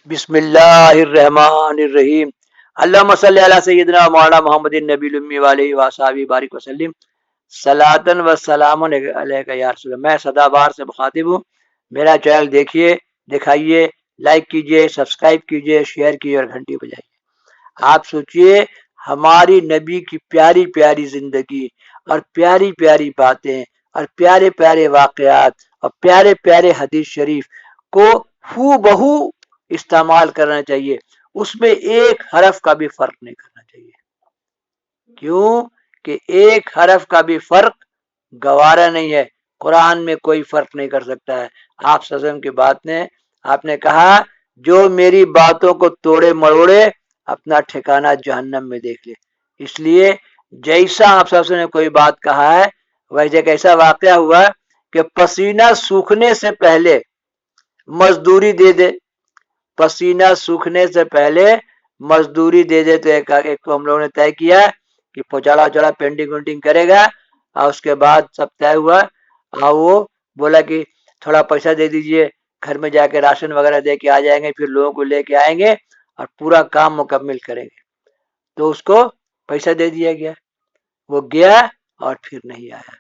بسم اللہ الرحمن الرحیم اللہم صلی علی سیدنا مولانا محمد النبی الامی علیہ وصحبہ بارک وسلم صلاۃ و سلام علیک یا رسول اللہ۔ میں سدا بار سے مخاطب ہوں۔ میرا چینل دیکھیے، دکھائیے، لائک کیجئے، سبسکرائب کیجئے، شیئر کیجئے اور گھنٹی بجائیے۔ آپ سوچئے ہماری نبی کی پیاری پیاری زندگی اور پیاری پیاری باتیں اور پیارے پیارے واقعات اور پیارے پیارے حدیث شریف کو ہو بہو استعمال کرنا چاہیے، اس میں ایک حرف کا بھی فرق نہیں کرنا چاہیے۔ کیوں کہ ایک حرف کا بھی فرق گوارا نہیں ہے، قرآن میں کوئی فرق نہیں کر سکتا ہے۔ آپ صلی اللہ علیہ وسلم کی بات نے آپ نے کہا جو میری باتوں کو توڑے مروڑے اپنا ٹھکانہ جہنم میں دیکھ لے۔ اس لیے جیسا آپ صلی اللہ علیہ وسلم نے کوئی بات کہا ہے ویسے ایسا واقعہ ہوا کہ پسینہ سوکھنے سے پہلے مزدوری دے دے، پسینہ سوکھنے سے پہلے مزدوری دے دے۔ تو ایک کو ہم لوگوں نے طے کیا کہ پچاڑا چڑا پینٹنگ وینٹنگ کرے گا، اور اس کے بعد سب طے ہوا اور وہ بولا کہ تھوڑا پیسہ دے دیجئے، گھر میں جا کے راشن وغیرہ دے کے آ جائیں گے، پھر لوگوں کو لے کے آئیں گے اور پورا کام مکمل کریں گے۔ تو اس کو پیسہ دے دیا گیا، وہ گیا اور پھر نہیں آیا۔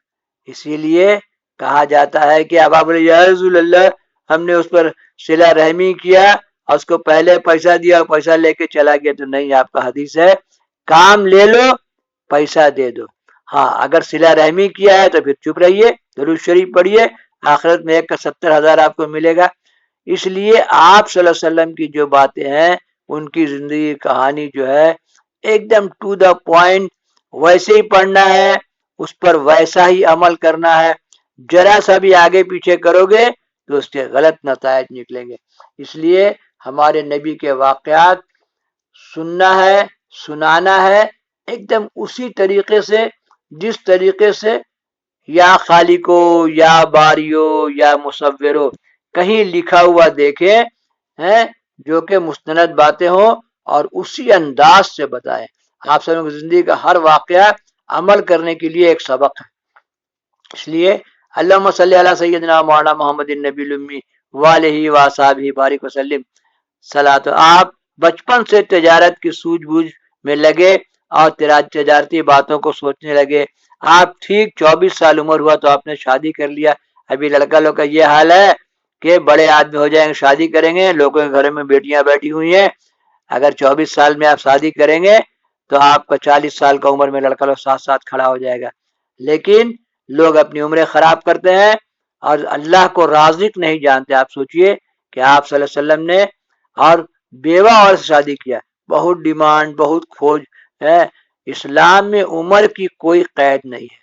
اسی لیے کہا جاتا ہے کہ اب آپ بولے یا رسول اللہ ہم نے اس پر صلہ رحمی کیا اور اس کو پہلے پیسہ دیا اور پیسہ لے کے چلا گیا، تو نہیں، آپ کا حدیث ہے کام لے لو پیسہ دے دو۔ ہاں اگر صلہ رحمی کیا ہے تو پھر چپ رہیے، درود شریف پڑھیے، آخرت میں 1 کا 70,000 آپ کو ملے گا۔ اس لیے آپ صلی اللہ علیہ وسلم کی جو باتیں ہیں ان کی زندگی کہانی جو ہے ایک دم ٹو دا پوائنٹ، ویسے ہی پڑھنا ہے، اس پر ویسا ہی عمل کرنا ہے۔ ذرا سا بھی آگے پیچھے کرو گے تو اس کے غلط نتائج نکلیں گے۔ اس لیے ہمارے نبی کے واقعات سننا ہے، سنانا ہے، ایک دم اسی طریقے سے جس طریقے سے یا خالقو یا باریو یا مصورو کہیں لکھا ہوا دیکھیں ہیں جو کہ مستند باتیں ہوں اور اسی انداز سے بتائیں۔ آپ سب کی زندگی کا ہر واقعہ عمل کرنے کے لیے ایک سبق ہے۔ اس لیے اللہم صلی علی سیدنا مولانا محمد النبی الامی وآلہ وصحبہ بارک وسلم صلاۃ۔ آپ بچپن سے تجارت کی سوجھ بوجھ میں لگے اور تجارتی باتوں کو سوچنے لگے۔ آپ ٹھیک 24 سال عمر ہوا تو آپ نے شادی کر لیا۔ ابھی لڑکا لوگ کا یہ حال ہے کہ بڑے آدمی ہو جائیں گے شادی کریں گے، لوگوں کے گھر میں بیٹیاں بیٹھی ہوئی ہیں، اگر 24 سال میں آپ شادی کریں گے تو آپ کا 40 سال کا عمر میں لڑکا لوگ ساتھ ساتھ کھڑا ہو جائے گا۔ لیکن لوگ اپنی عمریں خراب کرتے ہیں اور اللہ کو رازق نہیں جانتے۔ آپ سوچئے کہ آپ صلی اللہ علیہ وسلم نے اور بیوہ اور سے شادی کیا، بہت ڈیمانڈ، بہت کھوج ہے۔ اسلام میں عمر کی کوئی قید نہیں ہے،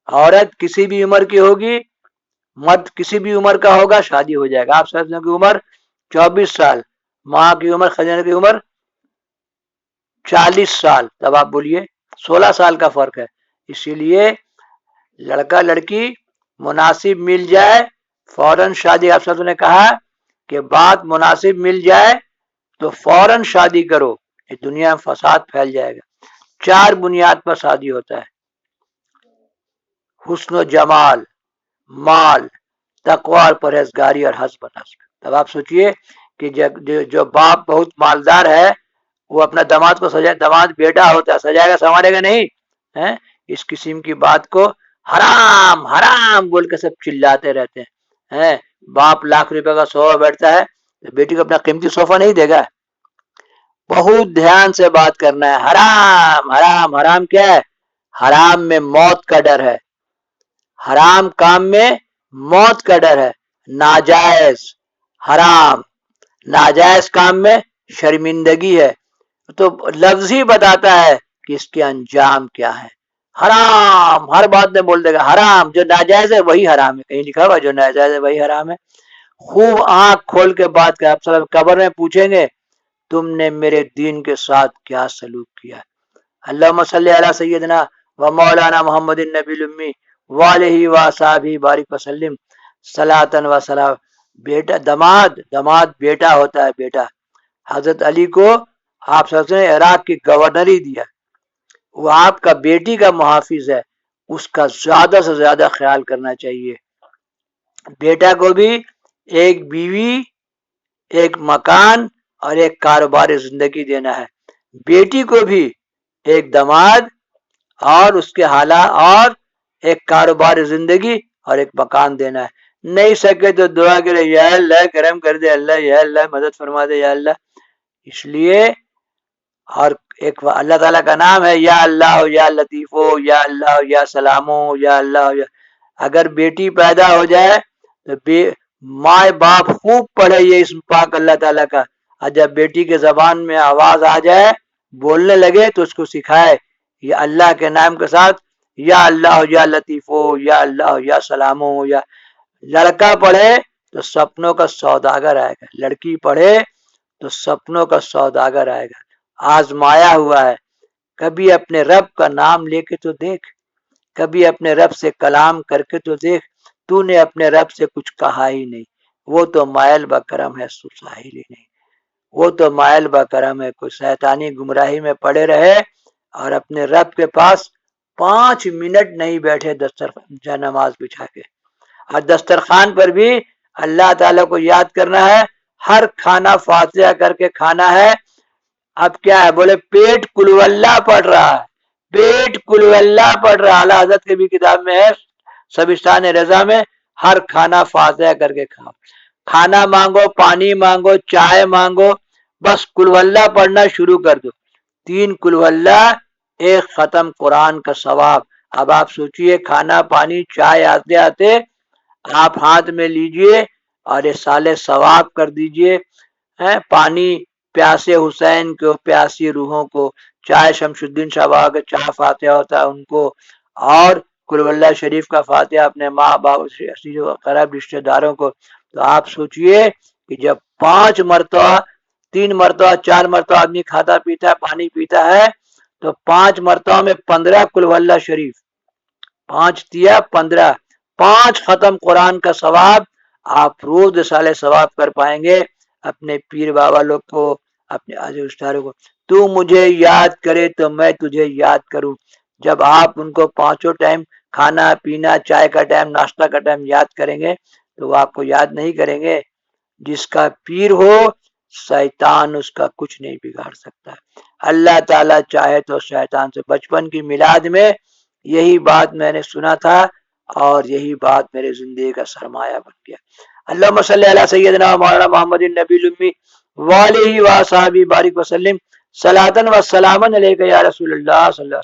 عورت کسی بھی عمر کی ہوگی، مرد کسی بھی عمر کا ہوگا، شادی ہو جائے گا۔ آپ صلی اللہ علیہ وسلم کی عمر 24 سال، ماں کی عمر خدیجہ کی عمر 40 سال، تب آپ بولیے 16 سال کا فرق ہے۔ اسی لیے لڑکا لڑکی مناسب مل جائے فوراً شادی۔ آپ صلی اللہ علیہ وسلم نے کہا کہ بات مناسب مل جائے تو فوراً شادی کرو، یہ دنیا میں فساد پھیل جائے گا۔ 4 بنیاد پر شادی ہوتا ہے: حسن و جمال، مال، تقوی اور پرہیزگاری اور حسب نسب۔ تب آپ سوچئے کہ جو باپ بہت مالدار ہے وہ اپنا داماد کو سجائے، داماد بیٹا ہوتا ہے، سجائے گا سنوارے گا نہیں ہے؟ اس قسم کی بات کو حرام حرام بول کے سب چلاتے رہتے ہیں۔ باپ لاکھ روپے کا صوفہ بیٹھتا ہے، بیٹی کو اپنا قیمتی صوفہ نہیں دے گا؟ بہت دھیان سے بات کرنا ہے۔ حرام حرام حرام کیا ہے؟ حرام میں موت کا ڈر ہے، حرام کام میں موت کا ڈر ہے۔ ناجائز حرام، ناجائز کام میں شرمندگی ہے۔ تو لفظ ہی بتاتا ہے کہ اس کے انجام کیا ہے۔ حرام ہر بات میں بول دے گا حرام، جو ناجائز ہے وہی حرام ہے، کہیں لکھا ہوا جو ناجائز ہے وہی حرام ہے۔ خوب آنکھ کھول کے بات کر۔ آپ صلی قبر میں پوچھیں گے تم نے میرے دین کے ساتھ کیا سلوک کیا؟ اللہم صلی علی سیدنا و مولانا محمد النبی الامی وآلہ وصحبہ بارک وسلم صلاۃ و سلام۔ بیٹا داماد بیٹا ہوتا ہے، بیٹا۔ حضرت علی کو آپ صلی اللہ علیہ وسلم نے عراق کی گورنری دیا، وہ آپ کا بیٹی کا محافظ ہے، اس کا زیادہ سے زیادہ خیال کرنا چاہیے۔ بیٹا کو بھی ایک بیوی ایک مکان اور ایک کاروبار زندگی دینا ہے، بیٹی کو بھی ایک داماد اور اس کے حالات اور ایک کاروبار زندگی اور ایک مکان دینا ہے۔ نہیں سکے تو دعا کرے یا اللہ کرم کر دے اللہ، یا اللہ مدد فرما دے یا اللہ۔ اس لیے اور ایک اللہ تعالیٰ کا نام ہے یا اللہ یا لطیف ہو، یا اللہ یا سلام ہو، یا اللہ یا، اگر بیٹی پیدا ہو جائے تو ماں باپ خوب پڑھے یہ اسم پاک اللہ تعالیٰ کا، اور جب بیٹی کے زبان میں آواز آ جائے بولنے لگے تو اس کو سکھائے یا اللہ کے نام کے ساتھ یا اللہ یا لطیف ہو، یا اللہ یا سلام ہو۔ یا لڑکا پڑھے تو سپنوں کا سوداگر آئے گا، لڑکی پڑھے تو سپنوں کا سوداگر آئے گا، آزمایا ہوا ہے۔ کبھی اپنے رب کا نام لے کے تو دیکھ، کبھی اپنے رب سے کلام کر کے تو دیکھ، تو نے اپنے رب سے کچھ کہا ہی نہیں، وہ تو مائل بکرم ہے سساہل ہی نہیں، وہ تو مائل بکرم ہے، کوئی شیطانی گمراہی میں پڑے رہے اور اپنے رب کے پاس 5 منٹ نہیں بیٹھے دسترخوان نماز بچھا کے۔ اور دسترخوان پر بھی اللہ تعالیٰ کو یاد کرنا ہے، ہر کھانا فاتحہ کر کے کھانا ہے۔ اب کیا ہے بولے پیٹ کلو اللہ پڑھ رہا ہے، پیٹ کلو اللہ پڑھ رہا ہے، اعلیٰ حضرت کی بھی کتاب میں ہے سبستان رضا میں، ہر کھانا فاتحہ کر کے کھاؤ، کھانا مانگو، پانی مانگو، چائے مانگو، بس کلو اللہ پڑھنا شروع کر دو، 3 کلو اللہ، 1 ختم قرآن کا ثواب۔ اب آپ سوچئے کھانا پانی چائے آتے آتے آپ ہاتھ میں لیجئے اور یہ سالے ثواب کر دیجئے۔ پانی پیاسے حسین کو، پیاسی روحوں کو، چائے شمس الدین شاہ کا چائے فاتحہ ہوتا ہے ان کو، اور کل اللہ شریف کا فاتحہ اپنے ماں باپ قریب رشتہ داروں کو۔ تو آپ سوچئے کہ جب 5 مرتبہ 3 مرتبہ 4 مرتبہ آدمی کھاتا پیتا ہے پانی پیتا ہے تو 5 مرتبہ میں 15 کل اللہ شریف، 5 دیا 15، 5 ختم قرآن کا ثواب آپ روز سالے ثواب کر پائیں گے۔ اپنے پیر بابا لوگ کو، اپنے استادوں کو، تو مجھے یاد کرے تو میں تجھے یاد کروں، جب آپ ان کو 5 ٹائم کھانا پینا، چائے کا ٹائم، ناشتہ کا ٹائم یاد کریں گے تو وہ آپ کو یاد نہیں کریں گے۔ جس کا پیر ہو شیطان اس کا کچھ نہیں بگاڑ سکتا۔ اللہ تعالیٰ چاہے تو شیطان سے، بچپن کی میلاد میں یہی بات میں نے سنا تھا اور یہی بات میرے زندگی کا سرمایہ بن گیا۔ اللہم صلی علی سیدنا مولانا محمد النبی الامی وآلہ وصحبہ بارک وسلم صلاۃ و سلاما علیک یا رسول اللہ صلی اللہ علیہ وسلم۔